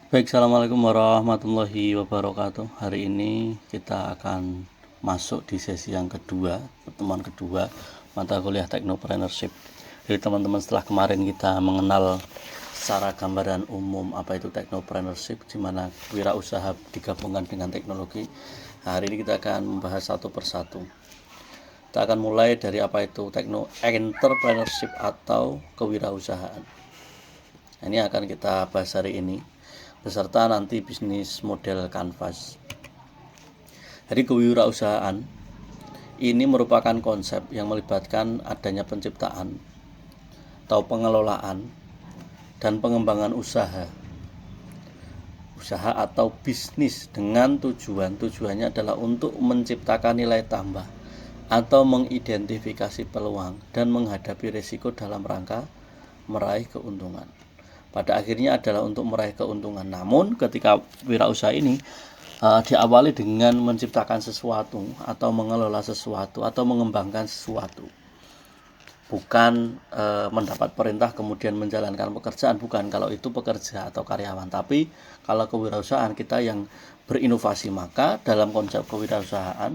Baik, assalamualaikum warahmatullahi wabarakatuh. Hari ini kita akan masuk di sesi yang kedua, pertemuan kedua mata kuliah Technopreneurship. Jadi teman-teman, setelah kemarin kita mengenal secara gambaran umum apa itu Technopreneurship, di mana wirausaha digabungkan dengan teknologi. Hari ini kita akan membahas satu persatu. Kita akan mulai dari apa itu Entrepreneurship atau kewirausahaan. Ini akan kita bahas hari ini beserta nanti bisnis model kanvas. Jadi kewirausahaan ini merupakan konsep yang melibatkan adanya penciptaan atau pengelolaan dan pengembangan usaha atau bisnis dengan tujuannya adalah untuk menciptakan nilai tambah atau mengidentifikasi peluang dan menghadapi risiko dalam rangka meraih keuntungan. Pada akhirnya adalah untuk meraih keuntungan. Namun ketika wirausaha ini diawali dengan menciptakan sesuatu atau mengelola sesuatu atau mengembangkan sesuatu, bukan mendapat perintah kemudian menjalankan pekerjaan, bukan. Kalau itu pekerja atau karyawan. Tapi kalau kewirausahaan kita yang berinovasi, maka dalam konsep kewirausahaan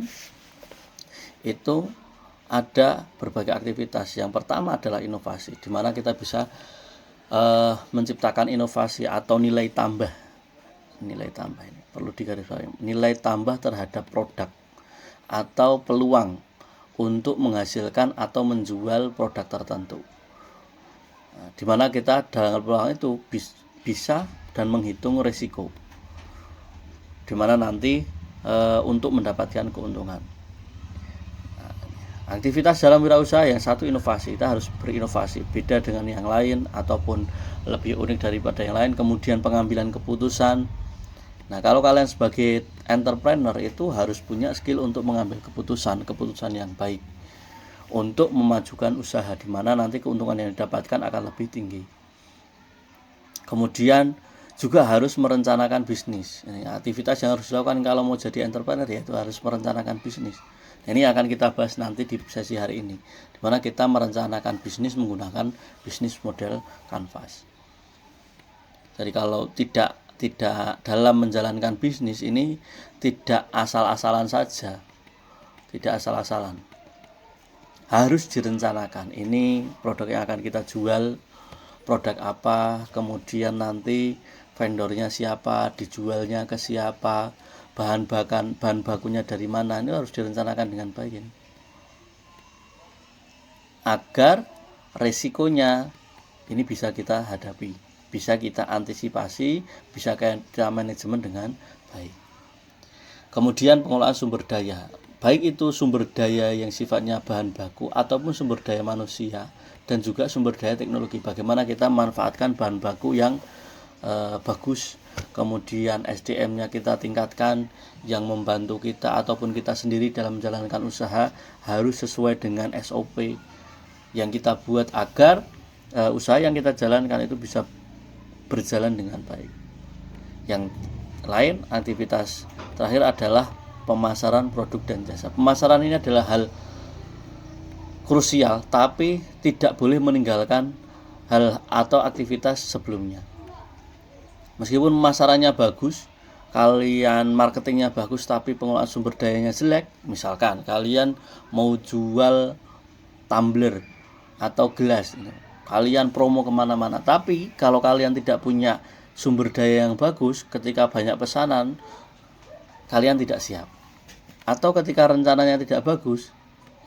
itu ada berbagai aktivitas. Yang pertama adalah inovasi, di mana kita bisa menciptakan inovasi atau nilai tambah ini perlu digarisbawahi, nilai tambah terhadap produk atau peluang untuk menghasilkan atau menjual produk tertentu, di mana kita dalam peluang itu bisa dan menghitung risiko, di mana nanti untuk mendapatkan keuntungan. Aktivitas dalam wirausaha yang satu inovasi, kita harus berinovasi, beda dengan yang lain ataupun lebih unik daripada yang lain. Kemudian pengambilan keputusan. Nah, kalau kalian sebagai entrepreneur itu harus punya skill untuk mengambil keputusan yang baik untuk memajukan usaha, di mana nanti keuntungan yang didapatkan akan lebih tinggi. Kemudian juga harus merencanakan bisnis. Ini aktivitas yang harus dilakukan kalau mau jadi entrepreneur, yaitu harus merencanakan bisnis. Ini akan kita bahas nanti di sesi hari ini, di mana kita merencanakan bisnis menggunakan bisnis model kanvas. Jadi kalau tidak dalam menjalankan bisnis ini tidak asal-asalan saja, harus direncanakan. Ini produk yang akan kita jual, produk apa, kemudian nanti vendornya siapa, dijualnya ke siapa, bahan bakunya dari mana. Ini harus direncanakan dengan baik agar resikonya ini bisa kita hadapi, bisa kita antisipasi, bisa kita manajemen dengan baik. Kemudian pengelolaan sumber daya, baik itu sumber daya yang sifatnya bahan baku ataupun sumber daya manusia dan juga sumber daya teknologi. Bagaimana kita manfaatkan bahan baku yang bagus, kemudian SDM-nya kita tingkatkan, yang membantu kita ataupun kita sendiri dalam menjalankan usaha harus sesuai dengan SOP yang kita buat agar usaha yang kita jalankan itu bisa berjalan dengan baik. Yang lain, aktivitas terakhir adalah pemasaran produk dan jasa. Pemasaran ini adalah hal krusial, tapi tidak boleh meninggalkan hal atau aktivitas sebelumnya. Meskipun pemasarannya bagus, kalian marketingnya bagus, tapi pengelolaan sumber dayanya jelek, misalkan kalian mau jual tumbler atau gelas, kalian promo kemana-mana, tapi kalau kalian tidak punya sumber daya yang bagus, ketika banyak pesanan kalian tidak siap, atau ketika rencananya tidak bagus,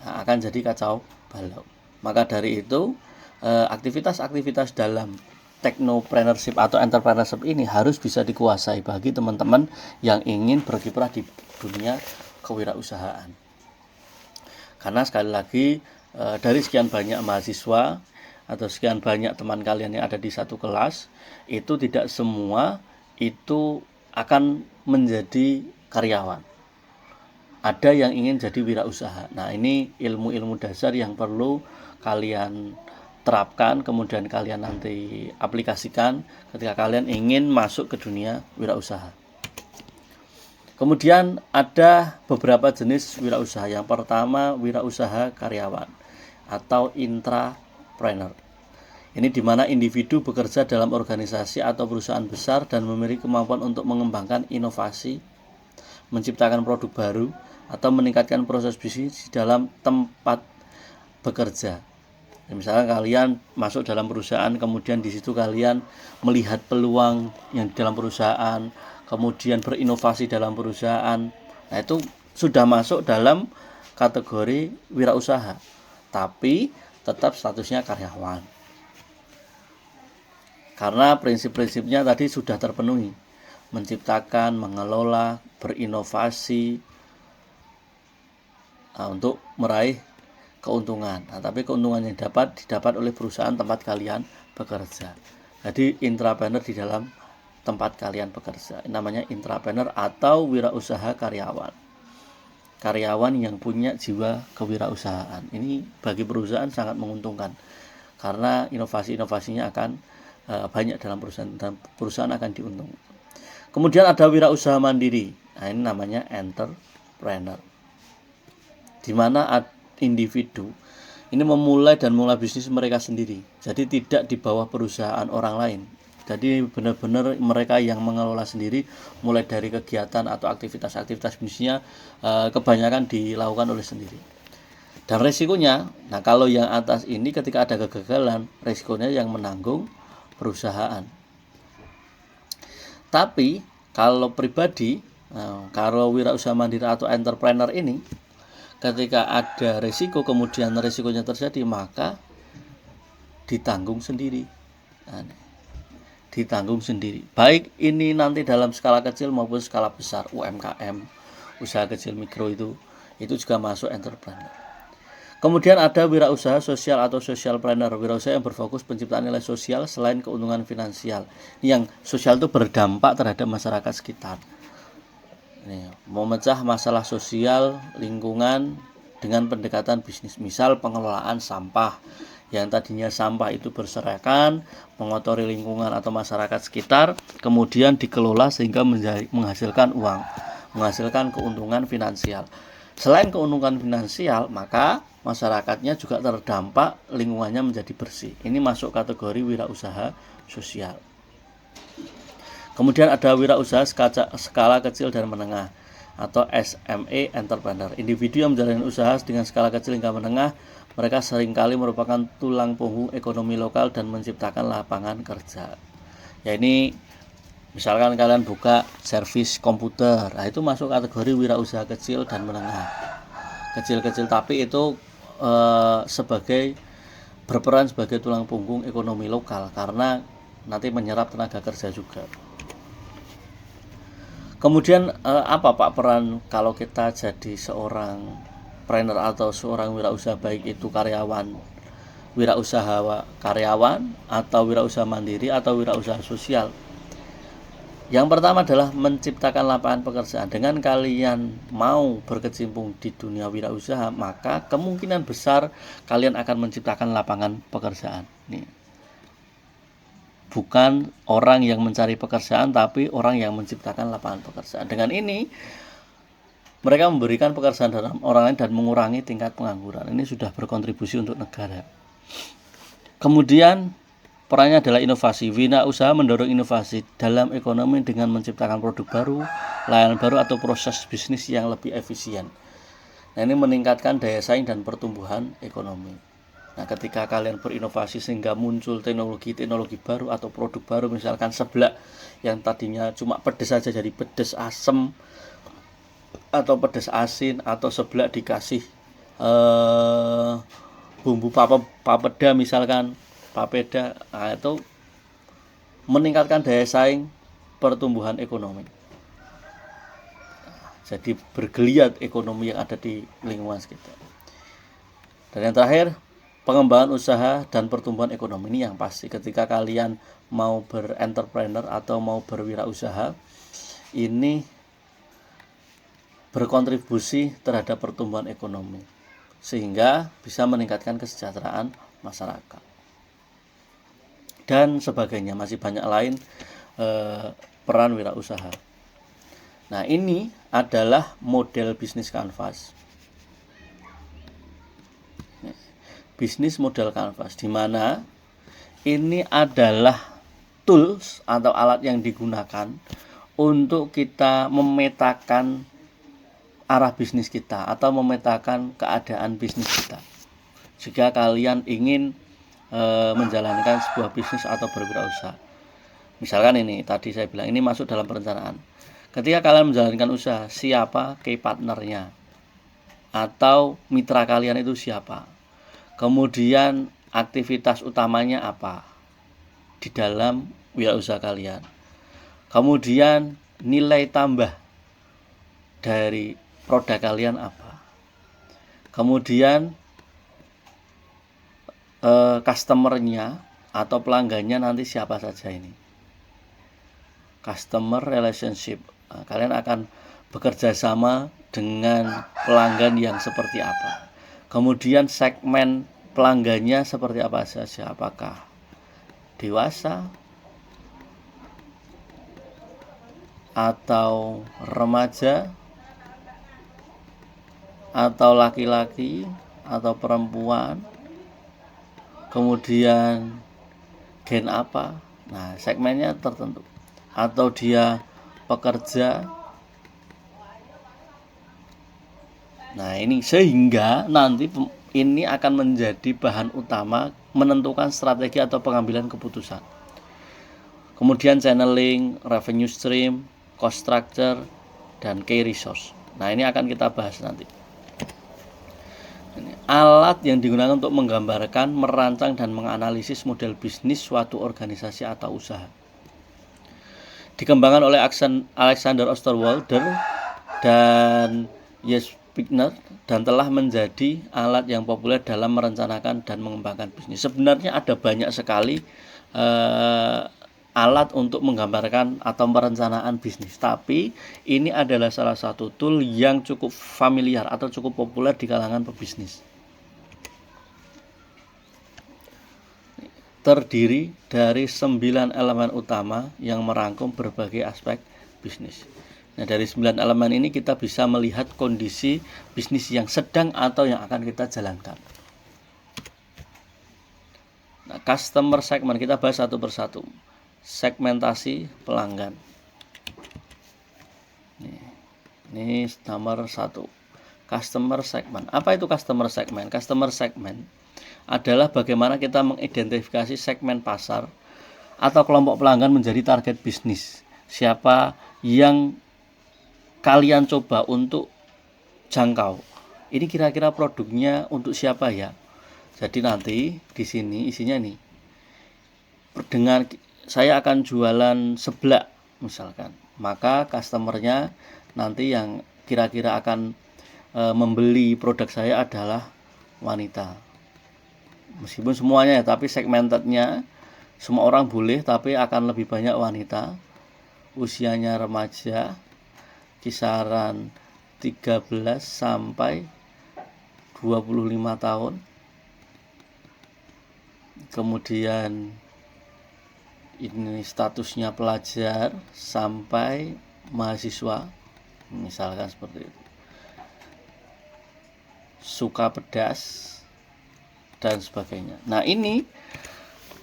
akan jadi kacau balau. Maka dari itu aktivitas-aktivitas dalam technopreneurship atau entrepreneurship ini harus bisa dikuasai bagi teman-teman yang ingin berkiprah di dunia kewirausahaan. Karena sekali lagi dari sekian banyak mahasiswa atau sekian banyak teman kalian yang ada di satu kelas, itu tidak semua itu akan menjadi karyawan. Ada yang ingin jadi wirausaha. Nah, ini ilmu-ilmu dasar yang perlu kalian terapkan, kemudian kalian nanti aplikasikan ketika kalian ingin masuk ke dunia wirausaha. Kemudian ada beberapa jenis wirausaha. Yang pertama, wirausaha karyawan atau intrapreneur. Ini di mana individu bekerja dalam organisasi atau perusahaan besar dan memiliki kemampuan untuk mengembangkan inovasi, menciptakan produk baru, atau meningkatkan proses bisnis di dalam tempat bekerja. Misalnya kalian masuk dalam perusahaan, kemudian di situ kalian melihat peluang yang di dalam perusahaan, kemudian berinovasi dalam perusahaan. Nah, itu sudah masuk dalam kategori wirausaha, tapi tetap statusnya karyawan. Karena prinsip-prinsipnya tadi sudah terpenuhi, menciptakan, mengelola, berinovasi untuk meraih keuntungan. Nah, tapi keuntungan yang didapat oleh perusahaan tempat kalian bekerja. Jadi intrapreneur di dalam tempat kalian bekerja. Ini namanya intrapreneur atau wirausaha karyawan. Karyawan yang punya jiwa kewirausahaan. Ini bagi perusahaan sangat menguntungkan karena inovasi-inovasinya akan banyak dalam perusahaan dan perusahaan akan diuntungkan. Kemudian ada wirausaha mandiri. Nah, ini namanya entrepreneur. Di mana individu ini memulai bisnis mereka sendiri. Jadi tidak di bawah perusahaan orang lain. Jadi benar-benar mereka yang mengelola sendiri, mulai dari kegiatan atau aktivitas-aktivitas bisnisnya kebanyakan dilakukan oleh sendiri. Dan resikonya, nah kalau yang atas ini ketika ada kegagalan, resikonya yang menanggung perusahaan. Tapi kalau pribadi, kalau wirausaha mandiri atau entrepreneur ini, ketika ada resiko kemudian resikonya terjadi, maka ditanggung sendiri. Ditanggung sendiri. Baik ini nanti dalam skala kecil maupun skala besar, UMKM, usaha kecil mikro itu juga masuk entrepreneur. Kemudian ada wirausaha sosial atau socialpreneur, wirausaha yang berfokus penciptaan nilai sosial selain keuntungan finansial. Yang sosial itu berdampak terhadap masyarakat sekitar. Memecah masalah sosial lingkungan dengan pendekatan bisnis. Misal pengelolaan sampah, yang tadinya sampah itu berserakan, mengotori lingkungan atau masyarakat sekitar, kemudian dikelola sehingga menghasilkan uang, menghasilkan keuntungan finansial. Selain keuntungan finansial, maka masyarakatnya juga terdampak, lingkungannya menjadi bersih. Ini masuk kategori wirausaha sosial. Kemudian ada wirausaha skala kecil dan menengah atau SME entrepreneur. Individu yang menjalani usaha dengan skala kecil hingga menengah, mereka seringkali merupakan tulang punggung ekonomi lokal dan menciptakan lapangan kerja. Ya ini misalkan kalian buka servis komputer, nah itu masuk kategori wirausaha kecil dan menengah. Kecil-kecil tapi itu sebagai berperan sebagai tulang punggung ekonomi lokal karena nanti menyerap tenaga kerja juga. Kemudian apa Pak peran kalau kita jadi seorang trainer atau seorang wirausaha, baik itu wirausaha karyawan atau wirausaha mandiri atau wirausaha sosial? Yang pertama adalah menciptakan lapangan pekerjaan. Dengan kalian mau berkecimpung di dunia wirausaha, maka kemungkinan besar kalian akan menciptakan lapangan pekerjaan. Nih. Bukan orang yang mencari pekerjaan, tapi orang yang menciptakan lapangan pekerjaan. Dengan ini, mereka memberikan pekerjaan dalam orang lain dan mengurangi tingkat pengangguran. Ini sudah berkontribusi untuk negara. Kemudian perannya adalah inovasi. Wirausaha mendorong inovasi dalam ekonomi dengan menciptakan produk baru, layanan baru atau proses bisnis yang lebih efisien. Nah, ini meningkatkan daya saing dan pertumbuhan ekonomi. Nah, ketika kalian berinovasi sehingga muncul teknologi baru atau produk baru, misalkan seblak yang tadinya cuma pedas saja jadi pedas asem atau pedas asin, atau seblak dikasih bumbu papeda misalkan papeda, nah itu meningkatkan daya saing pertumbuhan ekonomi. Jadi bergeliat ekonomi yang ada di lingkungan sekitar. Dan yang terakhir, pengembangan usaha dan pertumbuhan ekonomi. Ini yang pasti ketika kalian mau berentrepreneur atau mau berwirausaha, ini berkontribusi terhadap pertumbuhan ekonomi sehingga bisa meningkatkan kesejahteraan masyarakat dan sebagainya. Masih banyak lain peran wirausaha. Nah, ini adalah model bisnis kanvas. Bisnis model kanvas, di mana ini adalah tools atau alat yang digunakan untuk kita memetakan arah bisnis kita atau memetakan keadaan bisnis kita. Jika kalian ingin menjalankan sebuah bisnis atau berwirausaha, misalkan ini tadi saya bilang ini masuk dalam perencanaan. Ketika kalian menjalankan usaha, siapa key partnernya atau mitra kalian itu siapa? Kemudian aktivitas utamanya apa di dalam wirausaha kalian? Kemudian nilai tambah dari produk kalian apa? Kemudian customer-nya atau pelanggannya nanti siapa saja ini? Customer relationship. Nah, kalian akan bekerja sama dengan pelanggan yang seperti apa? Kemudian segmen pelanggannya seperti apa saja? Apakah dewasa atau remaja atau laki-laki atau perempuan? Kemudian gen apa? Nah, segmennya tertentu. Atau dia pekerja. Nah, ini sehingga nanti ini akan menjadi bahan utama menentukan strategi atau pengambilan keputusan. Kemudian channeling, revenue stream, cost structure, dan key resource. Nah, ini akan kita bahas nanti. Alat yang digunakan untuk menggambarkan, merancang, dan menganalisis model bisnis suatu organisasi atau usaha. Dikembangkan oleh Alexander Osterwalder dan Jens Wigner dan telah menjadi alat yang populer dalam merencanakan dan mengembangkan bisnis. Sebenarnya ada banyak sekali alat untuk menggambarkan atau perencanaan bisnis, tapi ini adalah salah satu tool yang cukup familiar atau cukup populer di kalangan pebisnis. Terdiri dari 9 elemen utama yang merangkum berbagai aspek bisnis. Nah, dari 9 elemen ini kita bisa melihat kondisi bisnis yang sedang atau yang akan kita jalankan. Nah, customer segment kita bahas satu persatu. Segmentasi pelanggan. Ini nomor 1. Customer segment. Apa itu customer segment? Customer segment adalah bagaimana kita mengidentifikasi segmen pasar atau kelompok pelanggan menjadi target bisnis. Siapa yang kalian coba untuk jangkau? Ini kira-kira produknya untuk siapa ya? Jadi nanti di sini isinya nih. Dengan saya akan jualan seblak misalkan, maka customernya nanti yang kira-kira akan membeli produk saya adalah wanita. Meskipun semuanya ya, tapi segmentednya semua orang boleh, tapi akan lebih banyak wanita. Usianya remaja, kisaran 13 sampai 25 tahun. Kemudian ini statusnya pelajar sampai mahasiswa, misalkan seperti itu. Suka pedas dan sebagainya. Nah, ini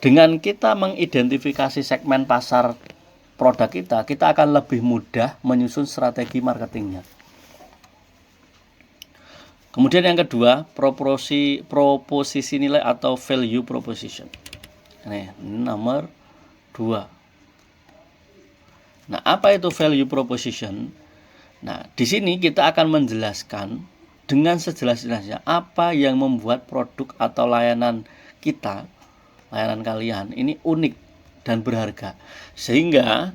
dengan kita mengidentifikasi segmen pasar produk kita akan lebih mudah menyusun strategi marketingnya. Kemudian yang kedua, proposisi nilai atau value proposition. Ini nomor 2. Nah, apa itu value proposition? Nah, di sini kita akan menjelaskan dengan sejelas-jelasnya apa yang membuat produk atau layanan kita, layanan kalian ini unik dan berharga, sehingga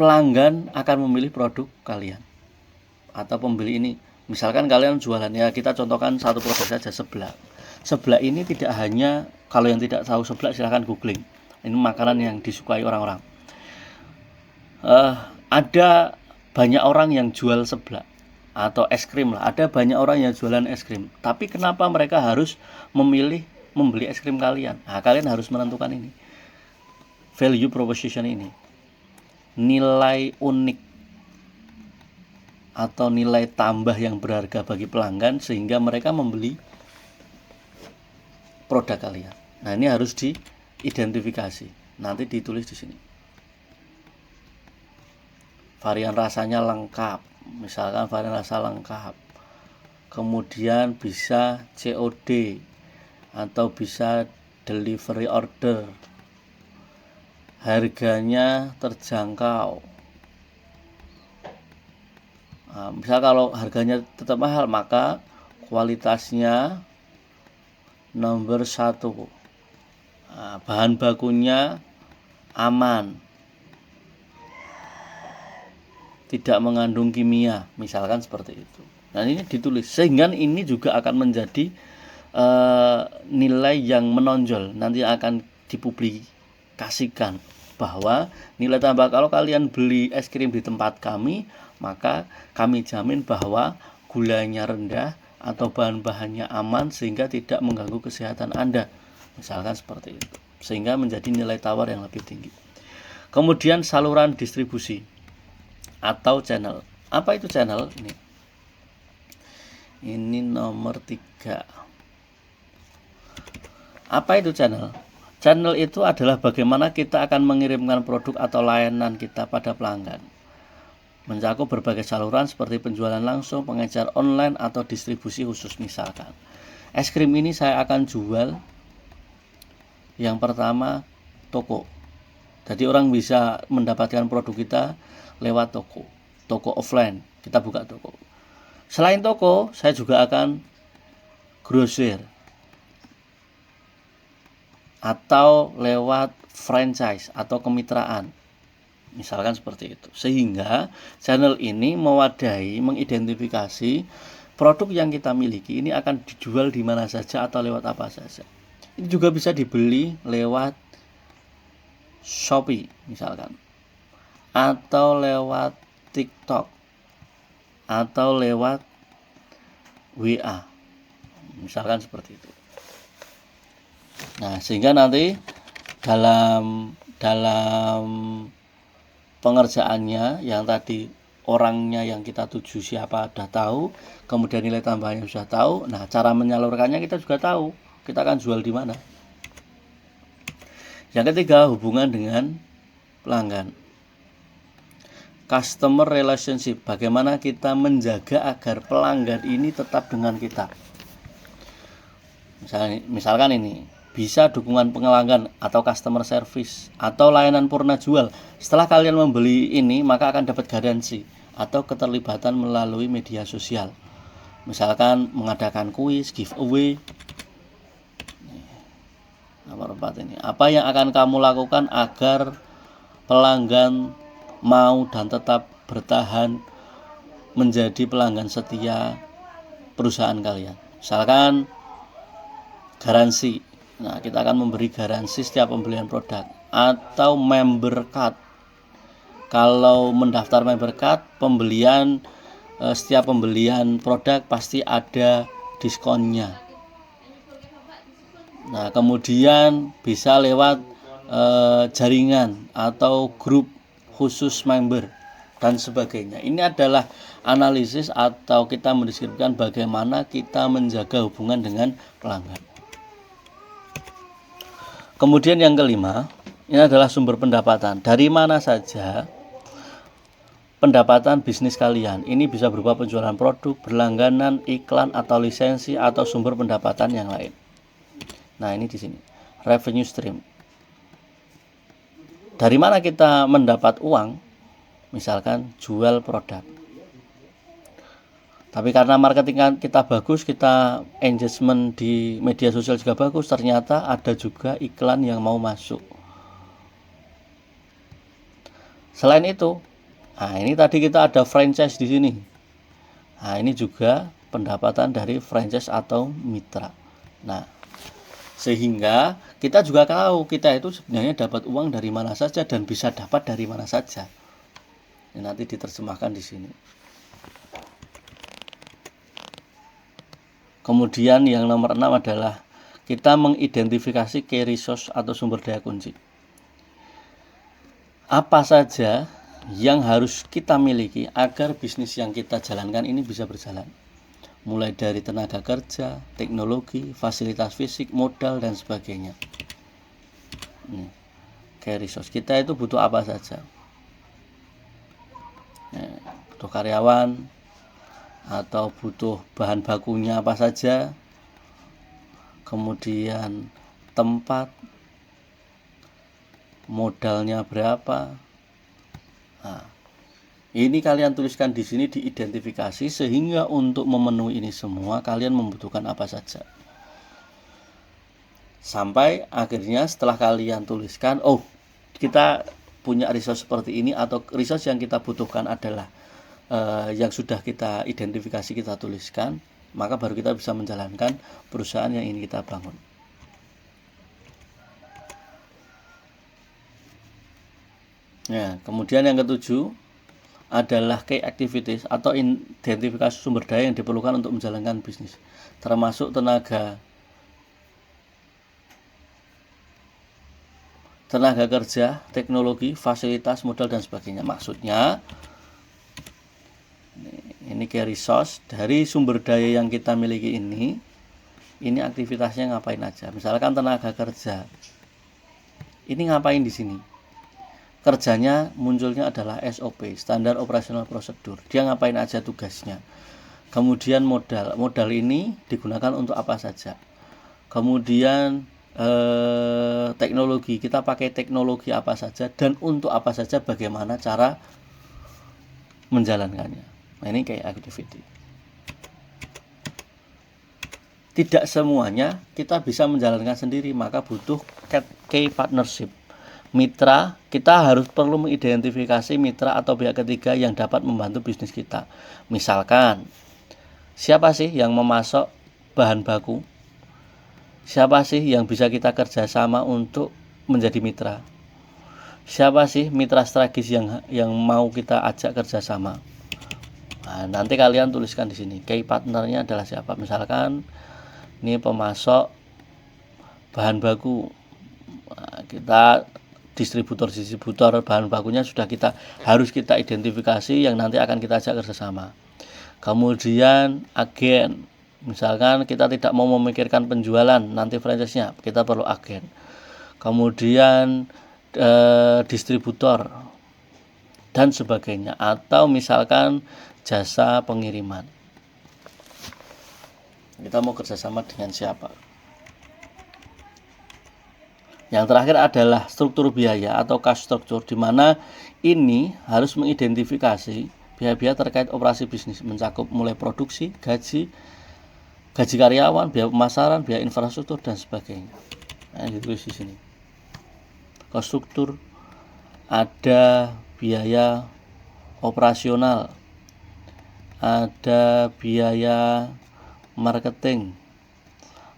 pelanggan akan memilih produk kalian atau pembeli ini. Misalkan kalian jualan, ya kita contohkan satu produk saja, seblak. Seblak ini tidak hanya, kalau yang tidak tahu seblak silahkan googling, ini makanan yang disukai orang-orang. Ada banyak orang yang jual seblak atau es krim lah, ada banyak orang yang jualan es krim, tapi kenapa mereka harus memilih membeli es krim kalian? Nah, kalian harus menentukan ini, value proposition ini, nilai unik atau nilai tambah yang berharga bagi pelanggan sehingga mereka membeli produk kalian. Nah, ini harus diidentifikasi. Nanti ditulis di sini. Varian rasanya lengkap. Misalkan varian rasa lengkap. Kemudian bisa COD atau bisa delivery order. Harganya terjangkau. Nah, misal kalau harganya tetap mahal, maka kualitasnya nomor 1. Nah, bahan bakunya aman, tidak mengandung kimia, misalkan seperti itu. Nah, ini ditulis sehingga ini juga akan menjadi nilai yang menonjol, nanti akan dipublikasikan bahwa nilai tambah kalau kalian beli es krim di tempat kami, maka kami jamin bahwa gulanya rendah atau bahan-bahannya aman sehingga tidak mengganggu kesehatan Anda, misalkan seperti itu, sehingga menjadi nilai tawar yang lebih tinggi. Kemudian saluran distribusi atau channel. Apa itu channel? Ini nomor 3. Apa itu channel? Channel itu adalah bagaimana kita akan mengirimkan produk atau layanan kita pada pelanggan. Mencakup berbagai saluran seperti penjualan langsung, pengejar online, atau distribusi khusus. Misalkan es krim ini saya akan jual yang pertama toko. Jadi orang bisa mendapatkan produk kita lewat toko offline, kita buka toko. Selain toko, saya juga akan grosir atau lewat franchise atau kemitraan, misalkan seperti itu. Sehingga channel ini mewadahi, mengidentifikasi produk yang kita miliki ini akan dijual di mana saja atau lewat apa saja. Ini juga bisa dibeli lewat Shopee misalkan, atau lewat TikTok, atau lewat WA, misalkan seperti itu. Nah, sehingga nanti dalam pengerjaannya yang tadi orangnya yang kita tuju siapa sudah tahu, kemudian nilai tambahnya sudah tahu. Nah, cara menyalurkannya kita juga tahu, kita akan jual di mana. Yang ketiga, hubungan dengan pelanggan. Customer relationship, bagaimana kita menjaga agar pelanggan ini tetap dengan kita. Misalkan ini bisa dukungan pelanggan atau customer service atau layanan purna jual. Setelah kalian membeli ini, maka akan dapat garansi atau keterlibatan melalui media sosial. Misalkan mengadakan kuis, giveaway. Nomor 4 ini. Apa yang akan kamu lakukan agar pelanggan mau dan tetap bertahan menjadi pelanggan setia perusahaan kalian? Misalkan garansi. Nah, kita akan memberi garansi setiap pembelian produk atau member card. Kalau mendaftar member card, setiap pembelian produk pasti ada diskonnya. Nah, kemudian bisa lewat jaringan atau grup khusus member dan sebagainya. Ini adalah analisis atau kita mendeskripsikan bagaimana kita menjaga hubungan dengan pelanggan. Kemudian yang kelima, ini adalah sumber pendapatan. Dari mana saja pendapatan bisnis kalian? Ini bisa berupa penjualan produk, berlangganan, iklan atau lisensi atau sumber pendapatan yang lain. Nah, ini di sini. Revenue stream. Dari mana kita mendapat uang? Misalkan jual produk. Tapi karena marketing kita bagus, kita engagement di media sosial juga bagus, ternyata ada juga iklan yang mau masuk. Selain itu, nah ini tadi kita ada franchise di sini. Nah, ini juga pendapatan dari franchise atau mitra. Nah, sehingga kita juga tahu kita itu sebenarnya dapat uang dari mana saja dan bisa dapat dari mana saja. Ini nanti diterjemahkan di sini. Kemudian yang nomor 6 adalah kita mengidentifikasi key resource atau sumber daya kunci. Apa saja yang harus kita miliki agar bisnis yang kita jalankan ini bisa berjalan. mulai dari tenaga kerja, teknologi, fasilitas fisik, modal, dan sebagainya. Key resource kita itu butuh apa saja? Butuh karyawan atau butuh bahan bakunya apa saja, kemudian tempat, modalnya berapa. Nah, ini kalian tuliskan di sini, diidentifikasi, sehingga untuk memenuhi ini semua kalian membutuhkan apa saja. Sampai akhirnya setelah kalian tuliskan, oh kita punya resource seperti ini, atau resource yang kita butuhkan adalah yang sudah kita identifikasi, kita tuliskan, maka baru kita bisa menjalankan perusahaan yang ingin kita bangun. Nah, kemudian yang ketujuh adalah key activities atau identifikasi sumber daya yang diperlukan untuk menjalankan bisnis, termasuk tenaga kerja, teknologi, fasilitas, modal, dan sebagainya. Maksudnya ini key resource dari sumber daya yang kita miliki ini aktivitasnya ngapain aja. Misalkan tenaga kerja, ini ngapain di sini? Kerjanya munculnya adalah SOP, standar operasional prosedur. Dia ngapain aja tugasnya. Kemudian modal ini digunakan untuk apa saja. Kemudian teknologi, kita pakai teknologi apa saja dan untuk apa saja, bagaimana cara menjalankannya. Nah, ini kayak activity. Tidak semuanya kita bisa menjalankan sendiri, maka butuh key partnership. Mitra, kita harus perlu mengidentifikasi mitra atau pihak ketiga yang dapat membantu bisnis kita. Misalkan, siapa sih yang memasok bahan baku? Siapa sih yang bisa kita kerjasama untuk menjadi mitra? Siapa sih mitra strategis yang mau kita ajak kerjasama? Nah, nanti kalian tuliskan di sini. Key partnernya adalah siapa? Misalkan ini pemasok bahan baku. Nah, kita distributor bahan bakunya harus kita identifikasi, yang nanti akan kita ajak kerjasama. Kemudian agen. Misalkan kita tidak mau memikirkan penjualan, nanti franchise-nya, kita perlu agen. Kemudian distributor dan sebagainya, atau misalkan jasa pengiriman. Kita mau kerjasama dengan siapa? Yang terakhir adalah struktur biaya atau cost structure, di mana ini harus mengidentifikasi biaya-biaya terkait operasi bisnis, mencakup mulai produksi, gaji karyawan, biaya pemasaran, biaya infrastruktur, dan sebagainya. Nah, ditulis di sini. Cost struktur, ada biaya operasional, ada biaya marketing,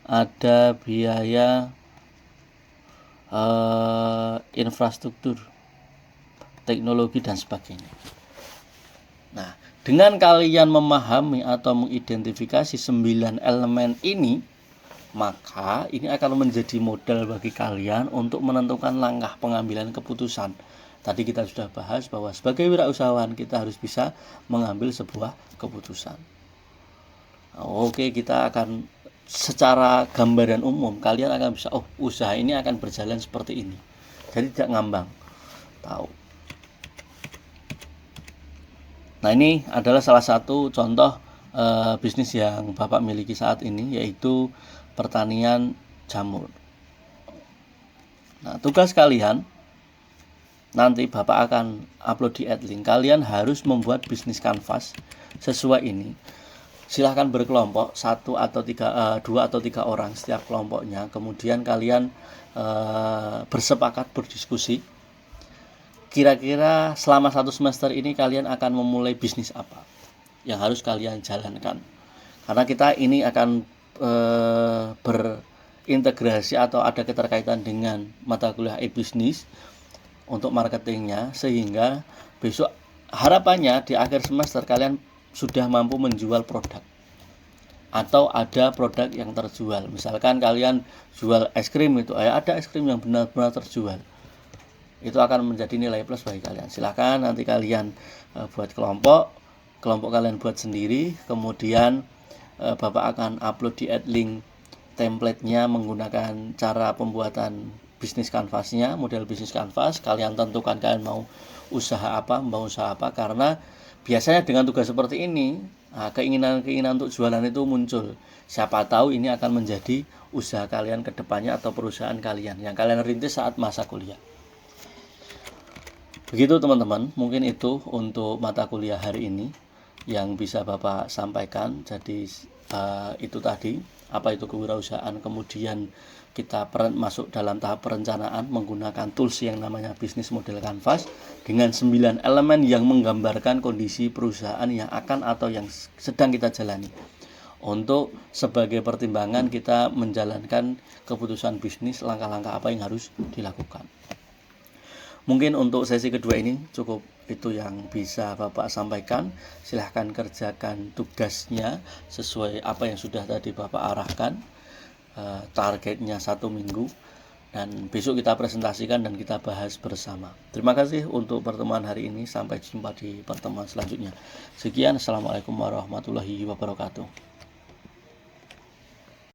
ada biaya infrastruktur, teknologi, dan sebagainya. Nah, dengan kalian memahami atau mengidentifikasi 9 elemen ini, maka ini akan menjadi modal bagi kalian untuk menentukan langkah pengambilan keputusan. Tadi kita sudah bahas bahwa sebagai wirausahawan kita harus bisa mengambil sebuah keputusan. Oke, kita akan secara gambaran umum kalian akan bisa, oh usaha ini akan berjalan seperti ini. Jadi tidak ngambang, tahu. Nah, ini adalah salah satu contoh bisnis yang Bapak miliki saat ini, yaitu pertanian jamur. Nah, tugas kalian nanti Bapak akan upload di Adlink. Kalian harus membuat bisnis canvas sesuai ini. Silahkan berkelompok, 2 atau 3 orang setiap kelompoknya. Kemudian kalian bersepakat berdiskusi, kira-kira selama 1 semester ini kalian akan memulai bisnis apa yang harus kalian jalankan. Karena kita ini akan berintegrasi atau ada keterkaitan dengan mata kuliah e-bisnis untuk marketingnya, sehingga besok harapannya di akhir semester kalian sudah mampu menjual produk atau ada produk yang terjual. Misalkan kalian jual es krim, itu ada es krim yang benar-benar terjual, itu akan menjadi nilai plus bagi kalian. Silahkan nanti kalian buat kelompok kalian buat sendiri, kemudian Bapak akan upload di AdLink template-nya menggunakan cara pembuatan bisnis kanvasnya, model bisnis kanvas. Kalian tentukan kalian mau usaha apa, karena biasanya dengan tugas seperti ini keinginan-keinginan untuk jualan itu muncul. Siapa tahu ini akan menjadi usaha kalian ke depannya atau perusahaan kalian yang kalian rintis saat masa kuliah. Begitu teman-teman, mungkin itu untuk mata kuliah hari ini yang bisa Bapak sampaikan. Jadi itu tadi, apa itu kewirausahaan, kemudian kita masuk dalam tahap perencanaan menggunakan tools yang namanya bisnis model kanvas dengan 9 elemen yang menggambarkan kondisi perusahaan yang akan atau yang sedang kita jalani, untuk sebagai pertimbangan kita menjalankan keputusan bisnis, langkah-langkah apa yang harus dilakukan. Mungkin untuk sesi kedua ini cukup itu yang bisa Bapak sampaikan. Silahkan kerjakan tugasnya sesuai apa yang sudah tadi Bapak arahkan. Targetnya 1 minggu, dan besok kita presentasikan dan kita bahas bersama. Terima kasih untuk pertemuan hari ini. Sampai jumpa di pertemuan selanjutnya. Sekian, Assalamualaikum warahmatullahi wabarakatuh.